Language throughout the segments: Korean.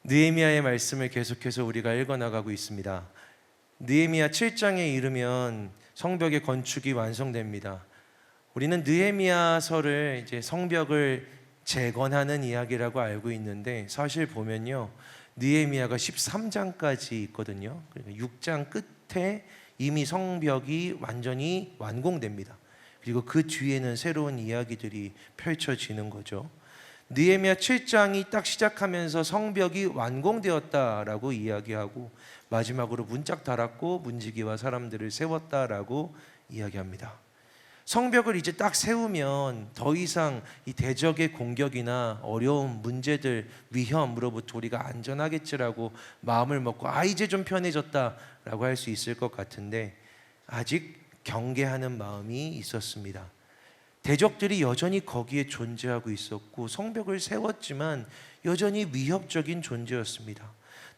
느헤미야의 말씀을 계속해서 우리가 읽어나가고 있습니다. 느헤미야 7장에 이르면 성벽의 건축이 완성됩니다. 우리는 느헤미야서를 이제 성벽을 재건하는 이야기라고 알고 있는데, 사실 보면요, 느헤미야가 13장까지 있거든요. 6장 끝에 이미 성벽이 완전히 완공됩니다. 그리고 그 뒤에는 새로운 이야기들이 펼쳐지는 거죠. 느헤미야 7장이 딱 시작하면서 성벽이 완공되었다라고 이야기하고, 마지막으로 문짝 달았고 문지기와 사람들을 세웠다라고 이야기합니다. 성벽을 이제 딱 세우면 더 이상 이 대적의 공격이나 어려운 문제들, 위험으로부터 우리가 안전하겠지라고 마음을 먹고 이제 좀 편해졌다라고 할 수 있을 것 같은데, 아직 경계하는 마음이 있었습니다. 대적들이 여전히 거기에 존재하고 있었고, 성벽을 세웠지만 여전히 위협적인 존재였습니다.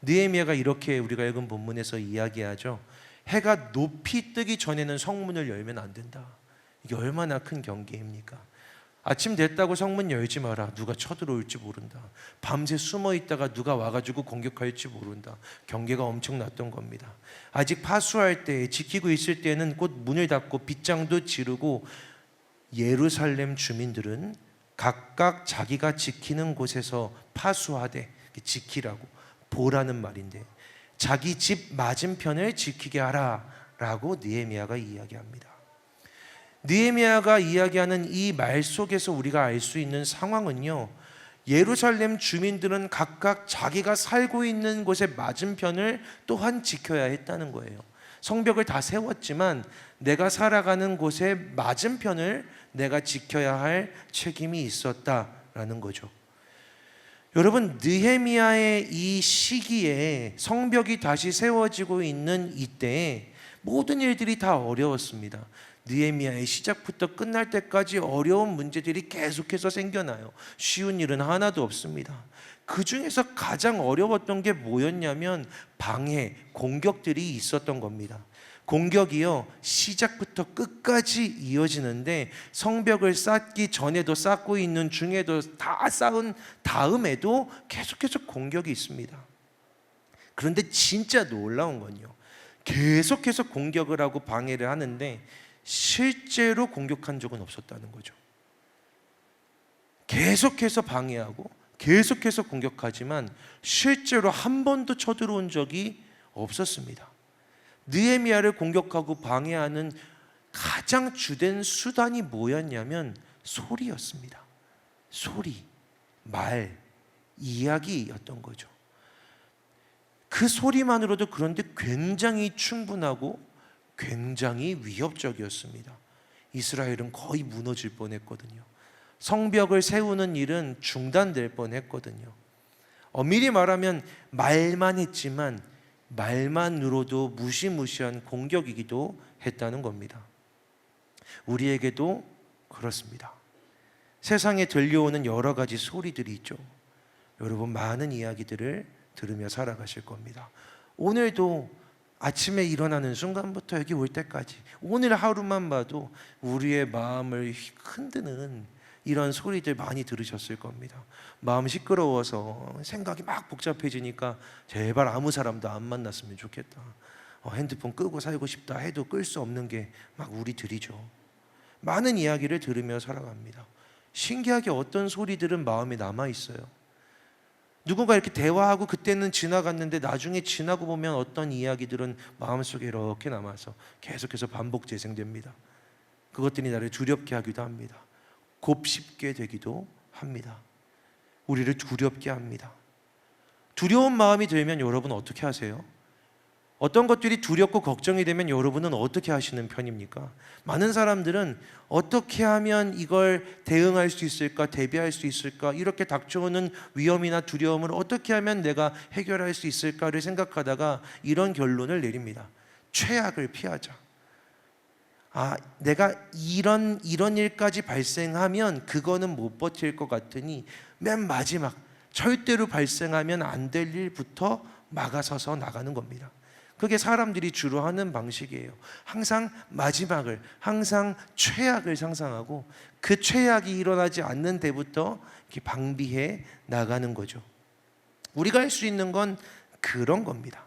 느헤미야가 이렇게 우리가 읽은 본문에서 이야기하죠. 해가 높이 뜨기 전에는 성문을 열면 안 된다. 이게 얼마나 큰 경계입니까? 아침 됐다고 성문 열지 마라. 누가 쳐들어올지 모른다. 밤새 숨어 있다가 누가 와가지고 공격할지 모른다. 경계가 엄청났던 겁니다. 아직 파수할 때, 지키고 있을 때는 곧 문을 닫고 빗장도 지르고, 예루살렘 주민들은 각각 자기가 지키는 곳에서 파수하되, 지키라고, 보라는 말인데, 자기 집 맞은편을 지키게 하라 라고 느헤미야가 이야기합니다. 느헤미야가 이야기하는 이 말 속에서 우리가 알 수 있는 상황은요, 예루살렘 주민들은 각각 자기가 살고 있는 곳의 맞은편을 또한 지켜야 했다는 거예요. 성벽을 다 세웠지만 내가 살아가는 곳의 맞은편을 내가 지켜야 할 책임이 있었다라는 거죠. 여러분, 느헤미야의 이 시기에 성벽이 다시 세워지고 있는 이때에 모든 일들이 다 어려웠습니다. 느헤미야의 시작부터 끝날 때까지 어려운 문제들이 계속해서 생겨나요. 쉬운 일은 하나도 없습니다. 그 중에서 가장 어려웠던 게 뭐였냐면 방해, 공격들이 있었던 겁니다. 공격이요, 시작부터 끝까지 이어지는데, 성벽을 쌓기 전에도 쌓고 있는 중에도 다 쌓은 다음에도 계속해서 공격이 있습니다. 그런데 진짜 놀라운 건요, 계속해서 공격을 하고 방해를 하는데 실제로 공격한 적은 없었다는 거죠. 계속해서 방해하고 계속해서 공격하지만 실제로 한 번도 쳐들어온 적이 없었습니다. 느헤미야를 공격하고 방해하는 가장 주된 수단이 뭐였냐면 소리였습니다. 소리, 말, 이야기였던 거죠. 그 소리만으로도 그런데 굉장히 충분하고 굉장히 위협적이었습니다. 이스라엘은 거의 무너질 뻔했거든요. 성벽을 세우는 일은 중단될 뻔했거든요. 엄밀히 말하면 말만 했지만 말만으로도 무시무시한 공격이기도 했다는 겁니다. 우리에게도 그렇습니다. 세상에 들려오는 여러 가지 소리들이 있죠. 여러분, 많은 이야기들을 들으며 살아가실 겁니다. 오늘도 아침에 일어나는 순간부터 여기 올 때까지 오늘 하루만 봐도 우리의 마음을 흔드는 이런 소리들 많이 들으셨을 겁니다. 마음 시끄러워서 생각이 막 복잡해지니까 제발 아무 사람도 안 만났으면 좋겠다. 핸드폰 끄고 살고 싶다 해도 끌 수 없는 게 막 우리들이죠. 많은 이야기를 들으며 살아갑니다. 신기하게 어떤 소리들은 마음에 남아있어요. 누군가 이렇게 대화하고 그때는 지나갔는데 나중에 지나고 보면 어떤 이야기들은 마음속에 이렇게 남아서 계속해서 반복 재생됩니다. 그것들이 나를 두렵게 하기도 합니다. 곱씹게 되기도 합니다. 우리를 두렵게 합니다. 두려운 마음이 들면 여러분 어떻게 하세요? 어떤 것들이 두렵고 걱정이 되면 여러분은 어떻게 하시는 편입니까? 많은 사람들은 어떻게 하면 이걸 대응할 수 있을까, 대비할 수 있을까, 이렇게 닥쳐오는 위험이나 두려움을 어떻게 하면 내가 해결할 수 있을까를 생각하다가 이런 결론을 내립니다. 최악을 피하자. 내가 이런 일까지 발생하면 그거는 못 버틸 것 같으니 맨 마지막 절대로 발생하면 안 될 일부터 막아서서 나가는 겁니다. 그게 사람들이 주로 하는 방식이에요. 항상 마지막을, 항상 최악을 상상하고 그 최악이 일어나지 않는 데부터 이렇게 방비해 나가는 거죠. 우리가 할 수 있는 건 그런 겁니다.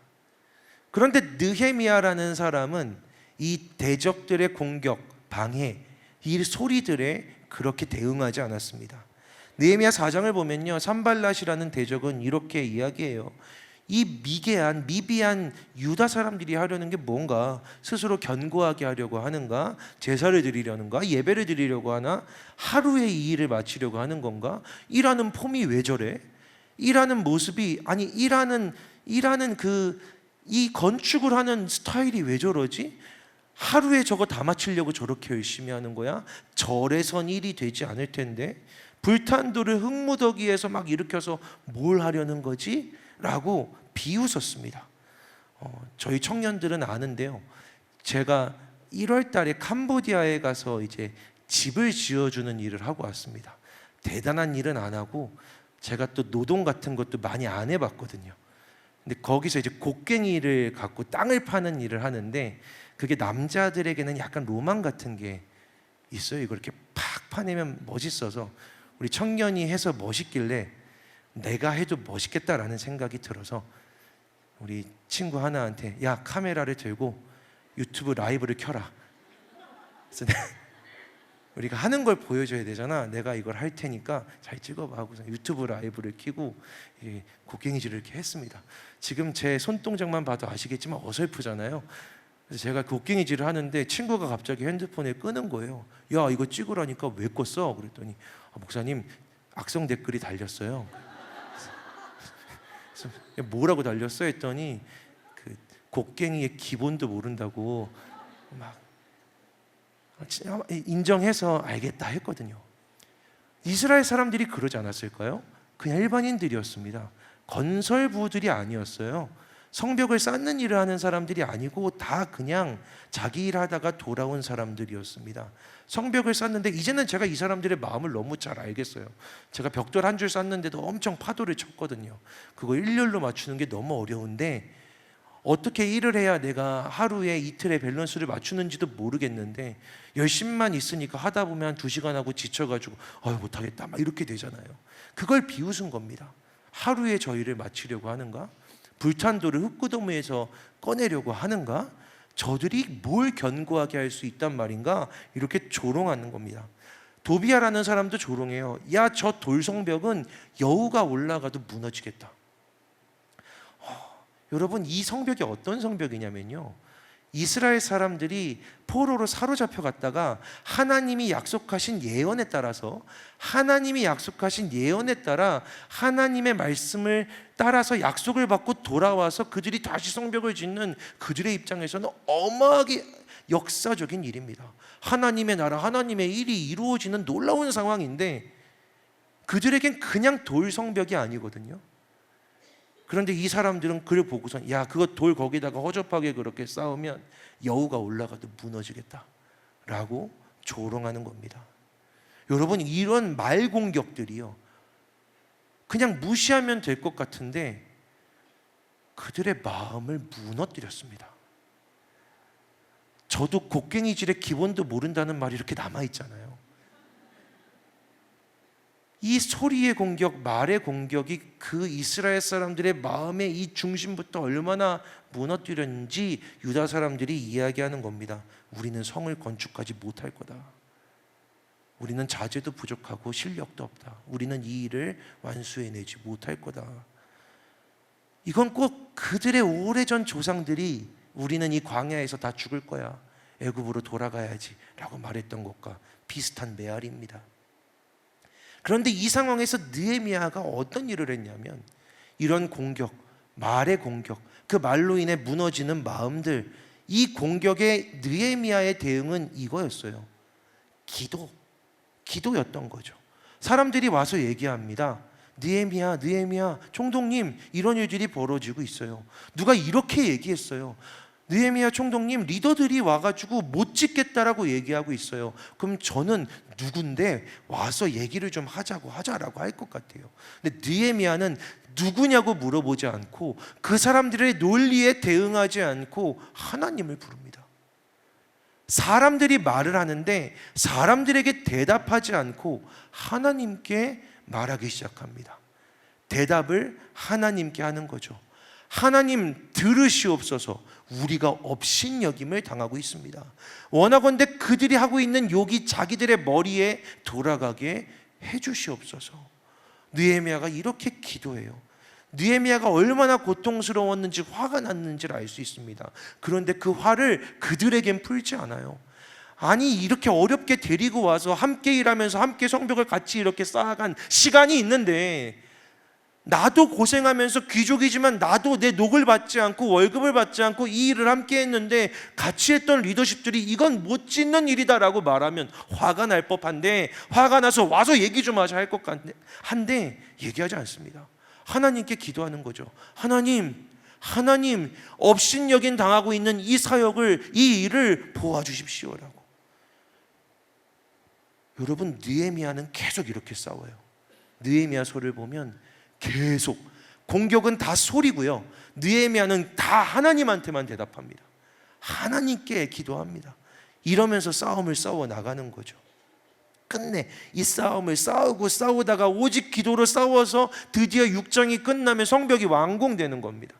그런데 느헤미야라는 사람은 이 대적들의 공격, 방해, 이 소리들에 그렇게 대응하지 않았습니다. 느헤미야 4장을 보면요, 산발랏이라는 대적은 이렇게 이야기해요. 이 미비한 유다 사람들이 하려는 게 뭔가? 스스로 견고하게 하려고 하는가? 제사를 드리려는가? 예배를 드리려고 하나? 하루에 이 일을 마치려고 하는 건가? 일하는 폼이 왜 저래? 일하는 모습이, 아니 일하는 이 건축을 하는 스타일이 왜 저러지? 하루에 저거 다 마치려고 저렇게 열심히 하는 거야? 절에선 일이 되지 않을 텐데, 불탄 돌을 흙무더기에서 막 일으켜서 뭘 하려는 거지? 라고 비웃었습니다. 저희 청년들은 아는데요, 제가 1월 달에 캄보디아에 가서 이제 집을 지어주는 일을 하고 왔습니다. 대단한 일은 안 하고 제가 또 노동 같은 것도 많이 안 해봤거든요. 근데 거기서 이제 곡괭이를 갖고 땅을 파는 일을 하는데, 그게 남자들에게는 약간 로망 같은 게 있어요. 이걸 이렇게 팍 파내면 멋있어서, 우리 청년이 해서 멋있길래 내가 해도 멋있겠다라는 생각이 들어서 우리 친구 하나한테, 야, 카메라를 들고 유튜브 라이브를 켜라. 그래서 우리가 하는 걸 보여줘야 되잖아. 내가 이걸 할 테니까 잘 찍어봐 하고 유튜브 라이브를 켜고 곡괭이질을 이렇게 했습니다. 지금 제 손동작만 봐도 아시겠지만 어설프잖아요. 그래서 제가 곡괭이질을 하는데 친구가 갑자기 핸드폰에 끄는 거예요. 야, 이거 찍으라니까 왜 껐어? 그랬더니, 목사님, 악성 댓글이 달렸어요. 그래서 뭐라고 달렸어? 했더니 그 곡괭이의 기본도 모른다고 막 인정해서 알겠다 했거든요. 이스라엘 사람들이 그러지 않았을까요? 그냥 일반인들이었습니다. 건설부들이 아니었어요. 성벽을 쌓는 일을 하는 사람들이 아니고 다 그냥 자기 일하다가 돌아온 사람들이었습니다. 성벽을 쌓는데, 이제는 제가 이 사람들의 마음을 너무 잘 알겠어요. 제가 벽돌 한 줄 쌓는데도 엄청 파도를 쳤거든요. 그거 일렬로 맞추는 게 너무 어려운데, 어떻게 일을 해야 내가 하루에 이틀의 밸런스를 맞추는지도 모르겠는데, 열심만 있으니까 하다 보면 한 2시간 하고 지쳐가지고 못하겠다 막 이렇게 되잖아요. 그걸 비웃은 겁니다. 하루에 저 일을 마치려고 하는가? 불탄 돌을 흙구덩이에서 꺼내려고 하는가? 저들이 뭘 견고하게 할 수 있단 말인가? 이렇게 조롱하는 겁니다. 도비야라는 사람도 조롱해요. 야, 저 돌성벽은 여우가 올라가도 무너지겠다. 여러분, 이 성벽이 어떤 성벽이냐면요, 이스라엘 사람들이 포로로 사로잡혀 갔다가 하나님이 약속하신 예언에 따라서, 하나님의 말씀을 따라서 약속을 받고 돌아와서 그들이 다시 성벽을 짓는 그들의 입장에서는 어마하게 역사적인 일입니다. 하나님의 나라, 하나님의 일이 이루어지는 놀라운 상황인데, 그들에겐 그냥 돌 성벽이 아니거든요. 그런데 이 사람들은 그를 보고서, 야, 그거 돌 거기다가 허접하게 그렇게 쌓으면 여우가 올라가도 무너지겠다 라고 조롱하는 겁니다. 여러분, 이런 말 공격들이요, 그냥 무시하면 될 것 같은데 그들의 마음을 무너뜨렸습니다. 저도 곡괭이질의 기본도 모른다는 말이 이렇게 남아있잖아요. 이 소리의 공격, 말의 공격이 그 이스라엘 사람들의 마음의 이 중심부터 얼마나 무너뜨렸는지 유다 사람들이 이야기하는 겁니다. 우리는 성을 건축하지 못할 거다. 우리는 자재도 부족하고 실력도 없다. 우리는 이 일을 완수해내지 못할 거다. 이건 꼭 그들의 오래전 조상들이 우리는 이 광야에서 다 죽을 거야, 애굽으로 돌아가야지 라고 말했던 것과 비슷한 메아리입니다. 그런데 이 상황에서 느헤미야가 어떤 일을 했냐면, 이런 공격, 말의 공격, 그 말로 인해 무너지는 마음들, 이 공격에 느헤미야의 대응은 이거였어요. 기도였던 거죠. 사람들이 와서 얘기합니다. 느헤미야, 총독님, 이런 일들이 벌어지고 있어요. 누가 이렇게 얘기했어요. 느헤미야 총독님, 리더들이 와가지고 못 짓겠다라고 얘기하고 있어요. 그럼 저는 누군데 와서 얘기를 좀 하자라고 할 것 같아요. 근데 느헤미야는 누구냐고 물어보지 않고, 그 사람들의 논리에 대응하지 않고 하나님을 부릅니다. 사람들이 말을 하는데 사람들에게 대답하지 않고 하나님께 말하기 시작합니다. 대답을 하나님께 하는 거죠. 하나님 들으시옵소서, 우리가 업신여김을 당하고 있습니다. 원하건대 그들이 하고 있는 욕이 자기들의 머리에 돌아가게 해주시옵소서. 느헤미야가 이렇게 기도해요. 느헤미야가 얼마나 고통스러웠는지, 화가 났는지를 알 수 있습니다. 그런데 그 화를 그들에겐 풀지 않아요. 아니, 이렇게 어렵게 데리고 와서 함께 일하면서 함께 성벽을 같이 이렇게 쌓아간 시간이 있는데, 나도 고생하면서 귀족이지만 나도 내 녹을 받지 않고 월급을 받지 않고 이 일을 함께 했는데 같이 했던 리더십들이 이건 못 짓는 일이다라고 말하면 화가 날 법한데, 화가 나서 와서 얘기 좀 하자 할 것 한데 얘기하지 않습니다. 하나님께 기도하는 거죠. 하나님, 업신여긴 당하고 있는 이 사역을, 이 일을 도와주십시오라고. 여러분, 느헤미야는 계속 이렇게 싸워요. 느헤미야서를 보면 계속 공격은 다 소리고요, 느헤미야는 다 하나님한테만 대답합니다. 하나님께 기도합니다. 이러면서 싸움을 싸워 나가는 거죠. 끝내 이 싸움을 싸우다가 오직 기도로 싸워서 드디어 6장이 끝나면 성벽이 완공되는 겁니다.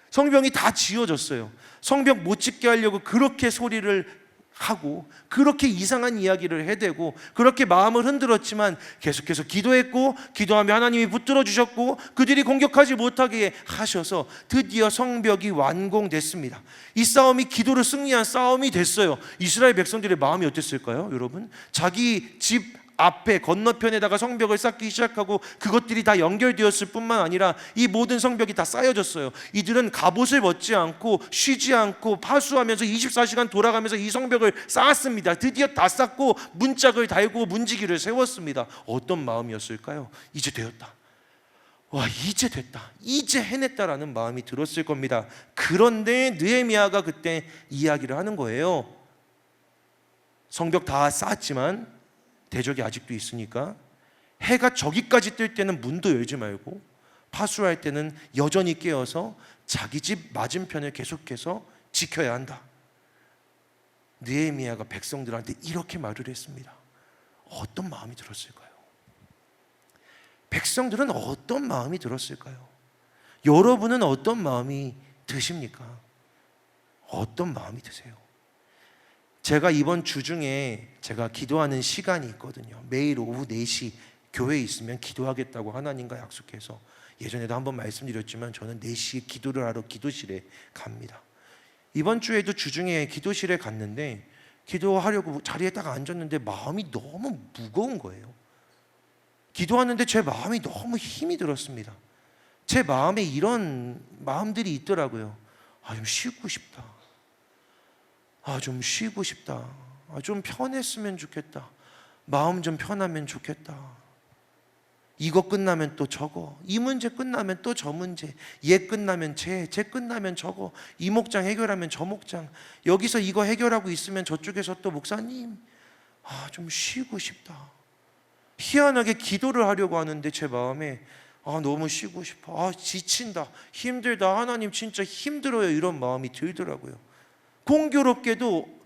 성벽이 다 지어졌어요. 성벽 못 짓게 하려고 그렇게 소리를 하고 그렇게 이상한 이야기를 해대고 그렇게 마음을 흔들었지만 계속해서 기도했고, 기도하며 하나님이 붙들어 주셨고 그들이 공격하지 못하게 하셔서 드디어 성벽이 완공됐습니다. 이 싸움이 기도로 승리한 싸움이 됐어요. 이스라엘 백성들의 마음이 어땠을까요, 여러분? 자기 집 앞에 건너편에다가 성벽을 쌓기 시작하고 그것들이 다 연결되었을 뿐만 아니라 이 모든 성벽이 다 쌓여졌어요. 이들은 갑옷을 벗지 않고 쉬지 않고 파수하면서 24시간 돌아가면서 이 성벽을 쌓았습니다. 드디어 다 쌓고 문짝을 달고 문지기를 세웠습니다. 어떤 마음이었을까요? 이제 되었다. 와, 이제 됐다. 이제 해냈다라는 마음이 들었을 겁니다. 그런데 느헤미야가 그때 이야기를 하는 거예요. 성벽 다 쌓았지만 대적이 아직도 있으니까 해가 저기까지 뜰 때는 문도 열지 말고 파수할 때는 여전히 깨어서 자기 집 맞은편을 계속해서 지켜야 한다. 느헤미야가 백성들한테 이렇게 말을 했습니다. 어떤 마음이 들었을까요? 백성들은 어떤 마음이 들었을까요? 여러분은 어떤 마음이 드십니까? 어떤 마음이 드세요? 제가 이번 주 중에 제가 기도하는 시간이 있거든요. 매일 오후 4시 교회에 있으면 기도하겠다고 하나님과 약속해서, 예전에도 한번 말씀드렸지만 저는 4시에 기도를 하러 기도실에 갑니다. 이번 주에도 주중에 기도실에 갔는데 기도하려고 자리에 딱 앉았는데 마음이 너무 무거운 거예요. 기도하는데 제 마음이 너무 힘이 들었습니다. 제 마음에 이런 마음들이 있더라고요. 좀 쉬고 싶다. 좀 쉬고 싶다. 좀 편했으면 좋겠다. 마음 좀 편하면 좋겠다. 이거 끝나면 또 저거, 이 문제 끝나면 또 저 문제, 얘 끝나면 쟤 끝나면 저거, 이 목장 해결하면 저 목장, 여기서 이거 해결하고 있으면 저쪽에서 또 목사님, 좀 쉬고 싶다. 희한하게 기도를 하려고 하는데 제 마음에 너무 쉬고 싶어. 지친다. 힘들다. 하나님 진짜 힘들어요. 이런 마음이 들더라고요. 공교롭게도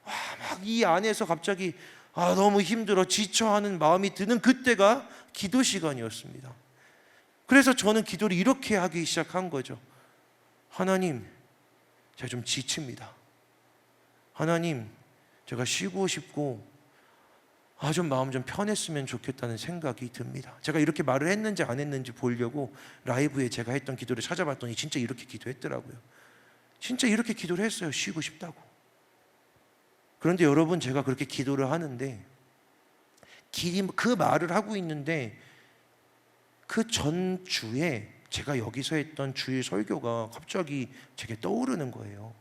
막 이 안에서 갑자기 너무 힘들어 지쳐하는 마음이 드는 그때가 기도 시간이었습니다. 그래서 저는 기도를 이렇게 하기 시작한 거죠. 하나님, 제가 좀 지칩니다. 하나님, 제가 쉬고 싶고 좀 마음 좀 편했으면 좋겠다는 생각이 듭니다. 제가 이렇게 말을 했는지 안 했는지 보려고 라이브에 제가 했던 기도를 찾아봤더니 진짜 이렇게 기도했더라고요. 진짜 이렇게 기도를 했어요. 쉬고 싶다고. 그런데 여러분, 제가 그렇게 기도를 하는데 그 말을 하고 있는데 그 전주에 제가 여기서 했던 주일 설교가 갑자기 제게 떠오르는 거예요.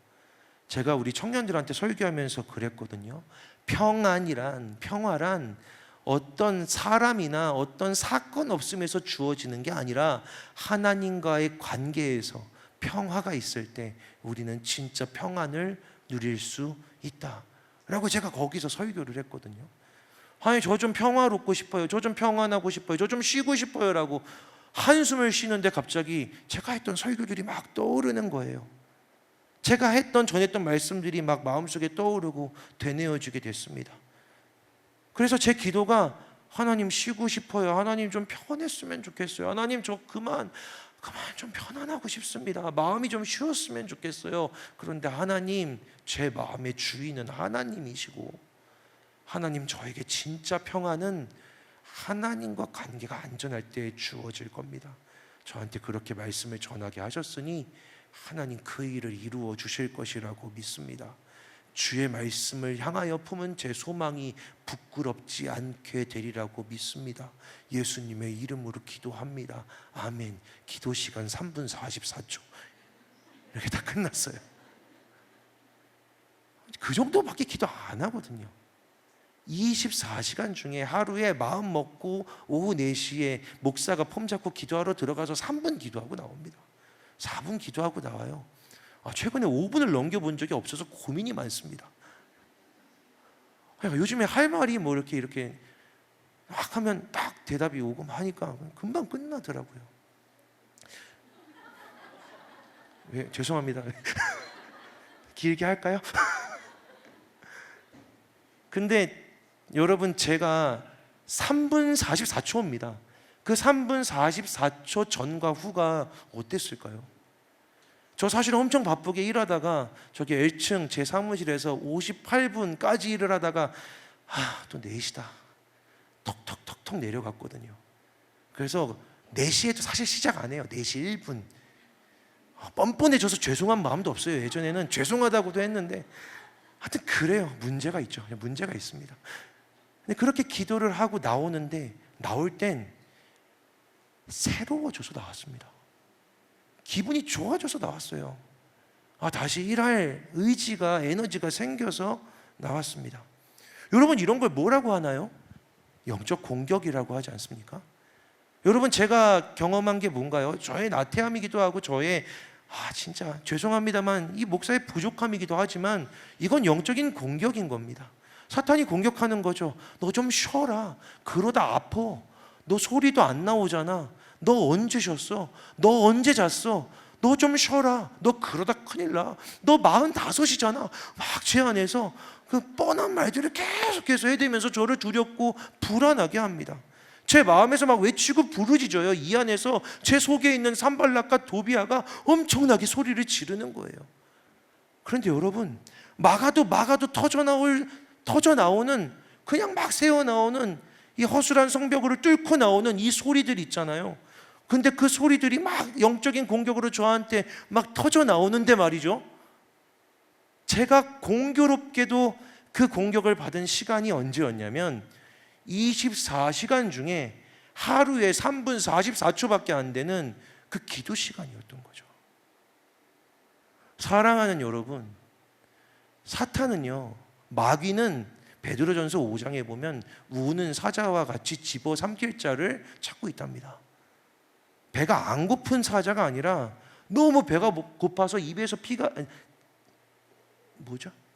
제가 우리 청년들한테 설교하면서 그랬거든요. 평화란 어떤 사람이나 어떤 사건 없음에서 주어지는 게 아니라 하나님과의 관계에서 평화가 있을 때 우리는 진짜 평안을 누릴 수 있다라고 제가 거기서 설교를 했거든요. 아니, 저 좀 평화롭고 싶어요. 저 좀 평안하고 싶어요. 저 좀 쉬고 싶어요 라고 한숨을 쉬는데 갑자기 제가 했던 설교들이 막 떠오르는 거예요. 제가 전했던 말씀들이 막 마음속에 떠오르고 되뇌어지게 됐습니다. 그래서 제 기도가 하나님 쉬고 싶어요. 하나님 좀 편했으면 좋겠어요. 하나님 저 그만 좀 편안하고 싶습니다. 마음이 좀 쉬었으면 좋겠어요. 그런데 하나님, 제 마음의 주인은 하나님이시고, 하나님, 저에게 진짜 평안은 하나님과 관계가 안전할 때 주어질 겁니다. 저한테 그렇게 말씀을 전하게 하셨으니 하나님 그 일을 이루어 주실 것이라고 믿습니다. 주의 말씀을 향하여 품은 제 소망이 부끄럽지 않게 되리라고 믿습니다. 예수님의 이름으로 기도합니다. 아멘. 기도 시간 3분 44초 이렇게 다 끝났어요. 그 정도밖에 기도 안 하거든요. 24시간 중에 하루에 마음 먹고 오후 4시에 목사가 폼 잡고 기도하러 들어가서 3분 기도하고 나옵니다. 4분 기도하고 나와요. 최근에 5분을 넘겨본 적이 없어서 고민이 많습니다. 그러니까 요즘에 할 말이 뭐 이렇게 막 하면 딱 대답이 오고 하니까 금방 끝나더라고요. 왜? 죄송합니다. 길게 할까요? 근데 여러분, 제가 3분 44초입니다. 그 3분 44초 전과 후가 어땠을까요? 저 사실 엄청 바쁘게 일하다가 저기 L층 제 사무실에서 58분까지 일을 하다가 또 4시다 톡톡톡톡 내려갔거든요. 그래서 4시에도 사실 시작 안 해요. 4시 1분. 뻔뻔해져서 죄송한 마음도 없어요. 예전에는 죄송하다고도 했는데 하여튼 그래요. 문제가 있죠. 문제가 있습니다. 근데 그렇게 기도를 하고 나오는데 나올 땐 새로워져서 나왔습니다. 기분이 좋아져서 나왔어요. 다시 일할 의지가, 에너지가 생겨서 나왔습니다. 여러분, 이런 걸 뭐라고 하나요? 영적 공격이라고 하지 않습니까? 여러분, 제가 경험한 게 뭔가요? 저의 나태함이기도 하고 저의 진짜 죄송합니다만 이 목사의 부족함이기도 하지만 이건 영적인 공격인 겁니다. 사탄이 공격하는 거죠. 너 좀 쉬어라. 그러다 아파. 너 소리도 안 나오잖아. 너 언제 쉬었어? 너 언제 잤어? 너 좀 쉬어라. 너 그러다 큰일 나. 너 45이잖아. 막 제 안에서 그 뻔한 말들을 계속해서 해대면서 저를 두렵고 불안하게 합니다. 제 마음에서 막 외치고 부르짖어요. 이 안에서 제 속에 있는 산발락과 도비아가 엄청나게 소리를 지르는 거예요. 그런데 여러분, 막아도 터져 나오는 그냥 막 새어 나오는 이 허술한 성벽을 뚫고 나오는 이 소리들 있잖아요. 근데 그 소리들이 막 영적인 공격으로 저한테 막 터져 나오는데 말이죠, 제가 공교롭게도 그 공격을 받은 시간이 언제였냐면 24시간 중에 하루에 3분 44초밖에 안 되는 그 기도 시간이었던 거죠. 사랑하는 여러분, 사탄은요, 마귀는 베드로전서 5장에 보면 우는 사자와 같이 집어삼킬 자를 찾고 있답니다. 배가 안 고픈 사자가 아니라 너무 배가 고파서 입에서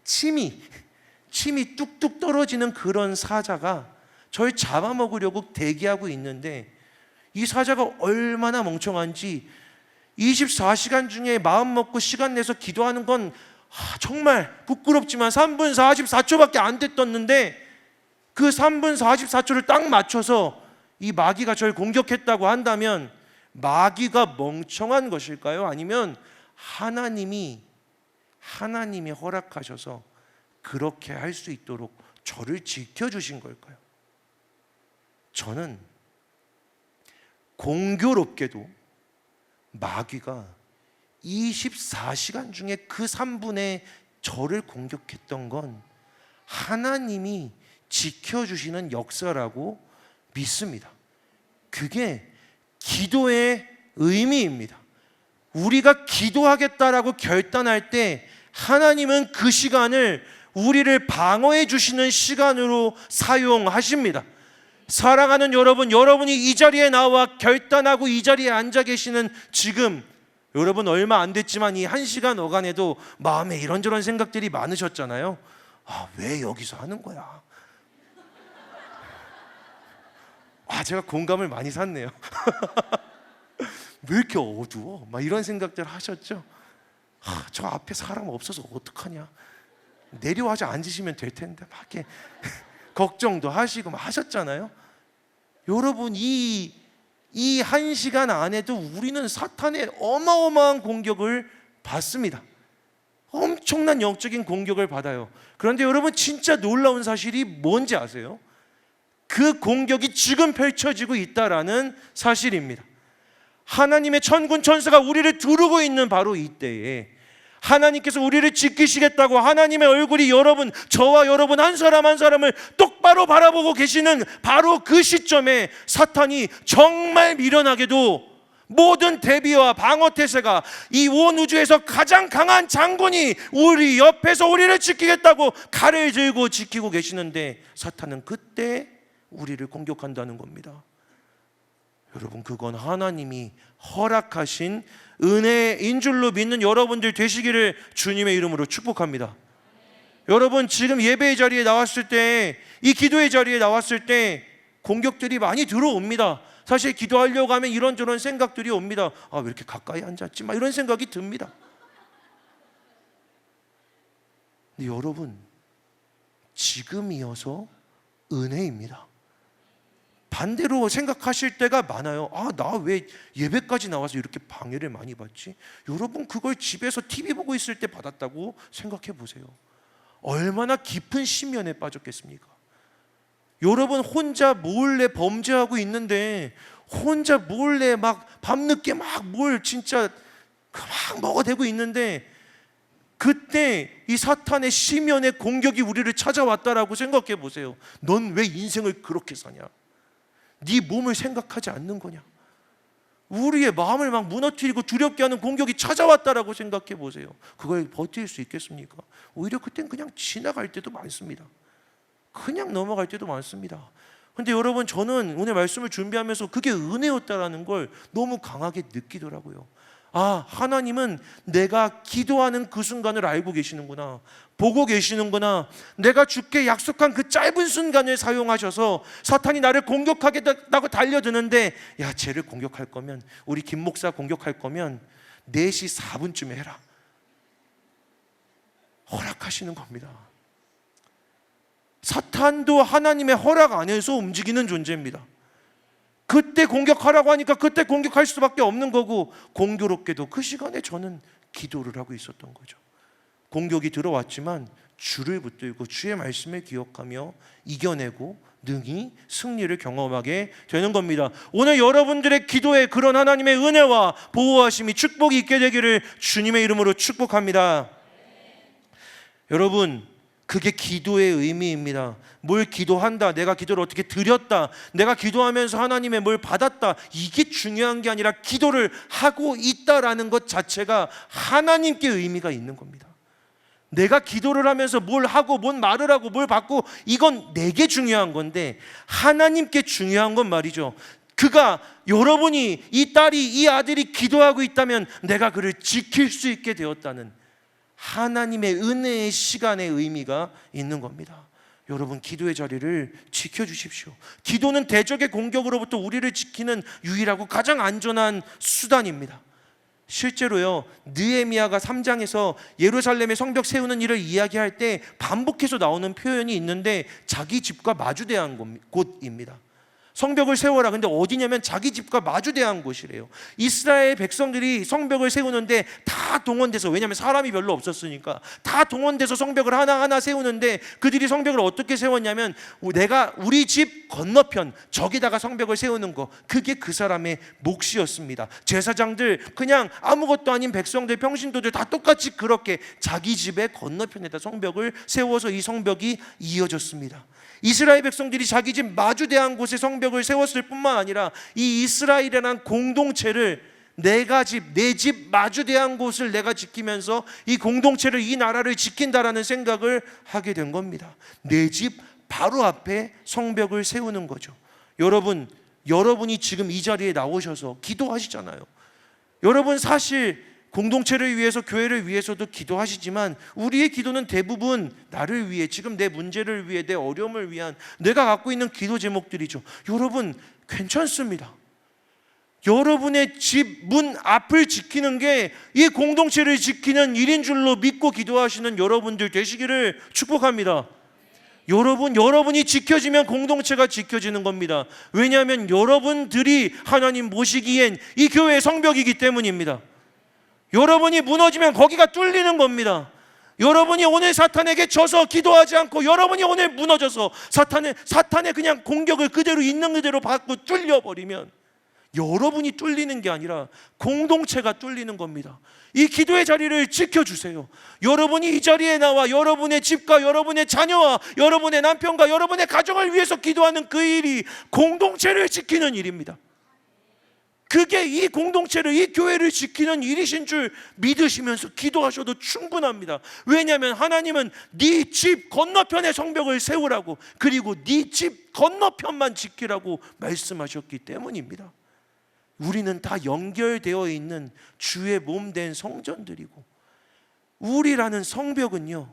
침이 뚝뚝 떨어지는 그런 사자가 저를 잡아먹으려고 대기하고 있는데, 이 사자가 얼마나 멍청한지 24시간 중에 마음 먹고 시간 내서 기도하는 건 정말 부끄럽지만 3분 44초밖에 안 됐었는데, 그 3분 44초를 딱 맞춰서 이 마귀가 저를 공격했다고 한다면 마귀가 멍청한 것일까요? 아니면 하나님이 허락하셔서 그렇게 할 수 있도록 저를 지켜주신 걸까요? 저는 공교롭게도 마귀가 24시간 중에 그 3분에 저를 공격했던 건 하나님이 지켜주시는 역사라고 믿습니다. 그게 기도의 의미입니다. 우리가 기도하겠다라고 결단할 때 하나님은 그 시간을 우리를 방어해 주시는 시간으로 사용하십니다. 사랑하는 여러분, 여러분이 이 자리에 나와 결단하고 이 자리에 앉아 계시는 지금, 여러분 얼마 안 됐지만 이 1시간 어간에도 마음에 이런저런 생각들이 많으셨잖아요. 왜 여기서 하는 거야? 제가 공감을 많이 샀네요. 왜 이렇게 어두워? 막 이런 생각들 하셨죠? 저 앞에 사람 없어서 어떡하냐? 내려와서 앉으시면 될 텐데 막 이렇게 걱정도 하시고 막 하셨잖아요. 여러분, 이 1시간 안에도 우리는 사탄의 어마어마한 공격을 받습니다. 엄청난 영적인 공격을 받아요. 그런데 여러분, 진짜 놀라운 사실이 뭔지 아세요? 그 공격이 지금 펼쳐지고 있다라는 사실입니다. 하나님의 천군 천사가 우리를 두르고 있는 바로 이때에 하나님께서 우리를 지키시겠다고 하나님의 얼굴이 여러분, 저와 여러분 한 사람 한 사람을 똑바로 바라보고 계시는 바로 그 시점에 사탄이 정말 미련하게도 모든 대비와 방어 태세가 이 온 우주에서 가장 강한 장군이 우리 옆에서 우리를 지키겠다고 칼을 들고 지키고 계시는데 사탄은 그때 우리를 공격한다는 겁니다. 여러분, 그건 하나님이 허락하신 은혜인 줄로 믿는 여러분들 되시기를 주님의 이름으로 축복합니다. 여러분, 지금 예배의 자리에 나왔을 때, 이 기도의 자리에 나왔을 때 공격들이 많이 들어옵니다. 사실 기도하려고 하면 이런저런 생각들이 옵니다. 아, 왜 이렇게 가까이 앉았지? 막 이런 생각이 듭니다. 근데 여러분, 지금이어서 은혜입니다. 반대로 생각하실 때가 많아요. 아, 나 왜 예배까지 나와서 이렇게 방해를 많이 받지? 여러분, 그걸 집에서 TV 보고 있을 때 받았다고 생각해 보세요. 얼마나 깊은 심연에 빠졌겠습니까? 여러분, 혼자 몰래 범죄하고 있는데 혼자 몰래 막 밤늦게 막 뭘 진짜 막 먹어대고 있는데 그때 이 사탄의 심연의 공격이 우리를 찾아왔다라고 생각해 보세요. 넌 왜 인생을 그렇게 사냐? 네 몸을 생각하지 않는 거냐? 우리의 마음을 막 무너뜨리고 두렵게 하는 공격이 찾아왔다라고 생각해 보세요. 그걸 버틸 수 있겠습니까? 오히려 그땐 그냥 지나갈 때도 많습니다. 그냥 넘어갈 때도 많습니다. 근데 여러분, 저는 오늘 말씀을 준비하면서 그게 은혜였다라는 걸 너무 강하게 느끼더라고요. 아, 하나님은 내가 기도하는 그 순간을 알고 계시는구나, 보고 계시는구나. 내가 주께 약속한 그 짧은 순간을 사용하셔서 사탄이 나를 공격하겠다고 달려드는데, 야, 쟤를 공격할 거면, 우리 김 목사 공격할 거면 4시 4분쯤에 해라, 허락하시는 겁니다. 사탄도 하나님의 허락 안에서 움직이는 존재입니다. 그때 공격하라고 하니까 그때 공격할 수밖에 없는 거고, 공교롭게도 그 시간에 저는 기도를 하고 있었던 거죠. 공격이 들어왔지만 주를 붙들고 주의 말씀을 기억하며 이겨내고 능히 승리를 경험하게 되는 겁니다. 오늘 여러분들의 기도에 그런 하나님의 은혜와 보호하심이, 축복이 있게 되기를 주님의 이름으로 축복합니다. 여러분, 그게 기도의 의미입니다. 뭘 기도한다, 내가 기도를 어떻게 드렸다, 내가 기도하면서 하나님의 뭘 받았다, 이게 중요한 게 아니라 기도를 하고 있다라는 것 자체가 하나님께 의미가 있는 겁니다. 내가 기도를 하면서 뭘 하고 뭔 말을 하고 뭘 받고, 이건 내게 중요한 건데 하나님께 중요한 건 말이죠, 그가, 여러분이, 이 딸이, 이 아들이 기도하고 있다면 내가 그를 지킬 수 있게 되었다는 하나님의 은혜의 시간의 의미가 있는 겁니다. 여러분, 기도의 자리를 지켜주십시오. 기도는 대적의 공격으로부터 우리를 지키는 유일하고 가장 안전한 수단입니다. 실제로요, 느헤미야가 3장에서 예루살렘의 성벽 세우는 일을 이야기할 때 반복해서 나오는 표현이 있는데 자기 집과 마주대한 곳입니다. 성벽을 세워라. 근데 어디냐면 자기 집과 마주대한 곳이래요. 이스라엘 백성들이 성벽을 세우는데 다 동원돼서, 왜냐하면 사람이 별로 없었으니까 다 동원돼서 성벽을 하나하나 세우는데, 그들이 성벽을 어떻게 세웠냐면, 내가 우리 집 건너편 저기다가 성벽을 세우는 거, 그게 그 사람의 몫이었습니다. 제사장들, 그냥 아무것도 아닌 백성들, 평신도들 다 똑같이 그렇게 자기 집의 건너편에다 성벽을 세워서 이 성벽이 이어졌습니다. 이스라엘 백성들이 자기 집 마주대한 곳에 성벽을 세웠을 뿐만 아니라 이 이스라엘이라는 공동체를, 내 집 마주대한 곳을 내가 지키면서 이 공동체를, 이 나라를 지킨다라는 생각을 하게 된 겁니다. 내 집 바로 앞에 성벽을 세우는 거죠. 여러분이 지금 이 자리에 나오셔서 기도하시잖아요. 여러분, 사실 공동체를 위해서, 교회를 위해서도 기도하시지만 우리의 기도는 대부분 나를 위해, 지금 내 문제를 위해, 내 어려움을 위한 내가 갖고 있는 기도 제목들이죠. 여러분, 괜찮습니다. 여러분의 집 문 앞을 지키는 게 이 공동체를 지키는 일인 줄로 믿고 기도하시는 여러분들 되시기를 축복합니다. 여러분이 지켜지면 공동체가 지켜지는 겁니다. 왜냐하면 여러분들이 하나님 모시기엔 이 교회의 성벽이기 때문입니다. 여러분이 무너지면 거기가 뚫리는 겁니다. 여러분이 오늘 사탄에게 져서 기도하지 않고 여러분이 오늘 무너져서 사탄의 그냥 공격을 그대로 있는 그대로 받고 뚫려버리면 여러분이 뚫리는 게 아니라 공동체가 뚫리는 겁니다. 이 기도의 자리를 지켜주세요. 여러분이 이 자리에 나와 여러분의 집과 여러분의 자녀와 여러분의 남편과 여러분의 가정을 위해서 기도하는 그 일이 공동체를 지키는 일입니다. 그게 이 공동체를, 이 교회를 지키는 일이신 줄 믿으시면서 기도하셔도 충분합니다. 왜냐하면 하나님은 네 집 건너편에 성벽을 세우라고, 그리고 네 집 건너편만 지키라고 말씀하셨기 때문입니다. 우리는 다 연결되어 있는 주의 몸 된 성전들이고, 우리라는 성벽은요,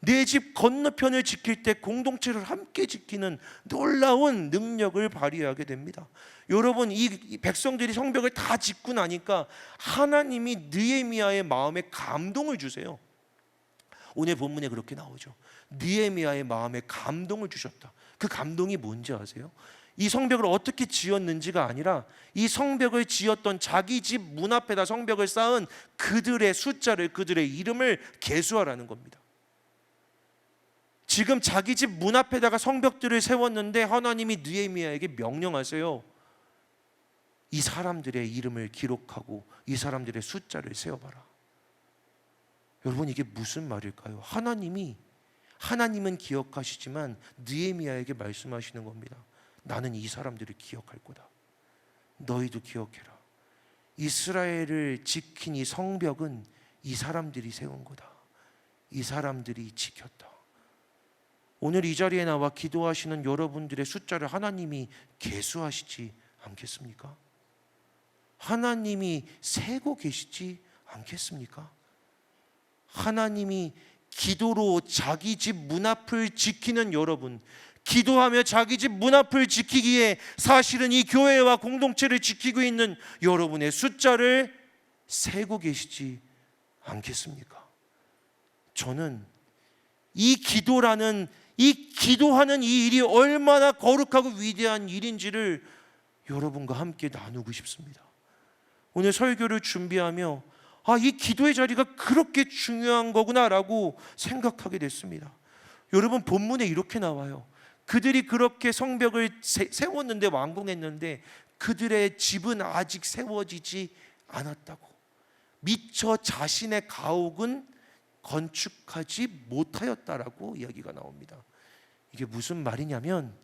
내 집 건너편을 지킬 때 공동체를 함께 지키는 놀라운 능력을 발휘하게 됩니다. 여러분, 이 백성들이 성벽을 다 짓고 나니까 하나님이 느헤미야의 마음에 감동을 주세요. 오늘 본문에 그렇게 나오죠. 느헤미야의 마음에 감동을 주셨다. 그 감동이 뭔지 아세요? 이 성벽을 어떻게 지었는지가 아니라 이 성벽을 지었던 자기 집 문 앞에다 성벽을 쌓은 그들의 숫자를, 그들의 이름을 계수하라는 겁니다. 지금 자기 집 문 앞에다가 성벽들을 세웠는데 하나님이 느헤미야에게 명령하세요. 이 사람들의 이름을 기록하고 이 사람들의 숫자를 세어봐라. 여러분, 이게 무슨 말일까요? 하나님은 기억하시지만 느헤미야에게 말씀하시는 겁니다. 나는 이 사람들을 기억할 거다. 너희도 기억해라. 이스라엘을 지킨 이 성벽은 이 사람들이 세운 거다. 이 사람들이 지켰다. 오늘 이 자리에 나와 기도하시는 여러분들의 숫자를 하나님이 계수하시지 않겠습니까? 하나님이 세고 계시지 않겠습니까? 하나님이 기도로 자기 집 문 앞을 지키는 여러분, 기도하며 자기 집 문 앞을 지키기에 사실은 이 교회와 공동체를 지키고 있는 여러분의 숫자를 세고 계시지 않겠습니까? 저는 이 기도하는 이 일이 얼마나 거룩하고 위대한 일인지를 여러분과 함께 나누고 싶습니다. 오늘 설교를 준비하며 이 기도의 자리가 그렇게 중요한 거구나라고 생각하게 됐습니다. 여러분, 본문에 이렇게 나와요. 그들이 그렇게 성벽을 세웠는데, 완공했는데 그들의 집은 아직 세워지지 않았다고. 미처 자신의 가옥은 건축하지 못하였다라고 이야기가 나옵니다. 이게 무슨 말이냐면,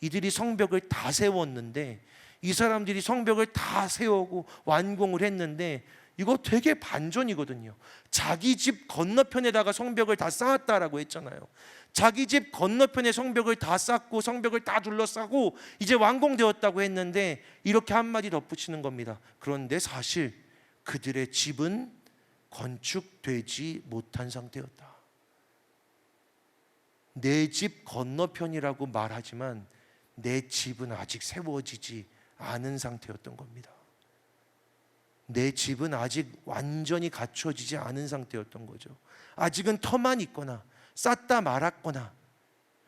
이들이 성벽을 다 세웠는데, 이 사람들이 성벽을 다 세우고 완공을 했는데 이거 되게 반전이거든요. 자기 집 건너편에다가 성벽을 다 쌓았다라고 했잖아요. 자기 집 건너편에 성벽을 다 쌓고 성벽을 다 둘러싸고 이제 완공되었다고 했는데 이렇게 한마디 덧붙이는 겁니다. 그런데 사실 그들의 집은 건축되지 못한 상태였다. 내 집 건너편이라고 말하지만 내 집은 아직 세워지지 않은 상태였던 겁니다. 내 집은 아직 완전히 갖춰지지 않은 상태였던 거죠. 아직은 터만 있거나 쌓다 말았거나.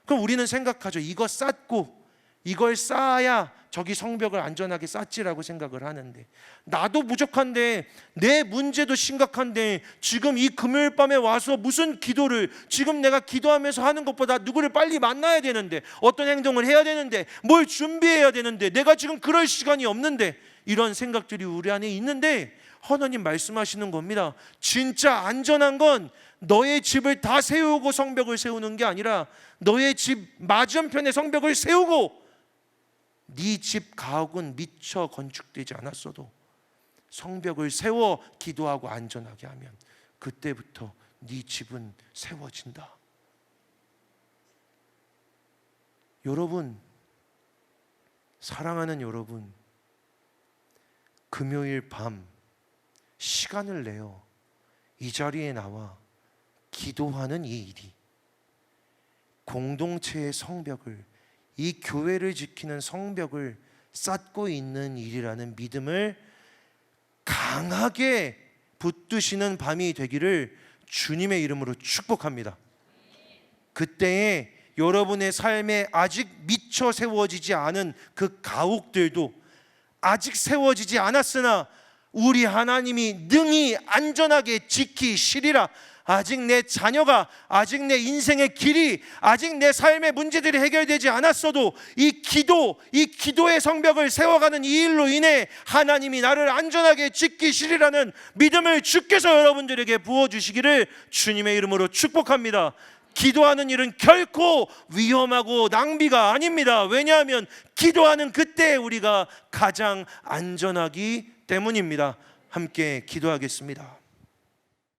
그럼 우리는 생각하죠. 이거 쌓고 이걸 쌓아야 저기 성벽을 안전하게 쌓지라고 생각을 하는데, 나도 부족한데, 내 문제도 심각한데 지금 이 금요일 밤에 와서 무슨 기도를, 지금 내가 기도하면서 하는 것보다 누구를 빨리 만나야 되는데, 어떤 행동을 해야 되는데, 뭘 준비해야 되는데, 내가 지금 그럴 시간이 없는데, 이런 생각들이 우리 안에 있는데 하나님 말씀하시는 겁니다. 진짜 안전한 건 너의 집을 다 세우고 성벽을 세우는 게 아니라 너의 집 맞은편에 성벽을 세우고 네 집 가옥은 미처 건축되지 않았어도 성벽을 세워 기도하고 안전하게 하면 그때부터 네 집은 세워진다. 여러분, 사랑하는 여러분, 금요일 밤 시간을 내어 이 자리에 나와 기도하는 이 일이 공동체의 성벽을, 이 교회를 지키는 성벽을 쌓고 있는 일이라는 믿음을 강하게 붙드시는 밤이 되기를 주님의 이름으로 축복합니다. 그때에 여러분의 삶에 아직 미처 세워지지 않은 그 가옥들도 아직 세워지지 않았으나 우리 하나님이 능히 안전하게 지키시리라. 아직 내 자녀가, 아직 내 인생의 길이, 아직 내 삶의 문제들이 해결되지 않았어도 이 기도의 성벽을 세워가는 이 일로 인해 하나님이 나를 안전하게 지키시리라는 믿음을 주께서 여러분들에게 부어주시기를 주님의 이름으로 축복합니다. 기도하는 일은 결코 위험하고 낭비가 아닙니다. 왜냐하면 기도하는 그때 우리가 가장 안전하기 때문입니다. 함께 기도하겠습니다.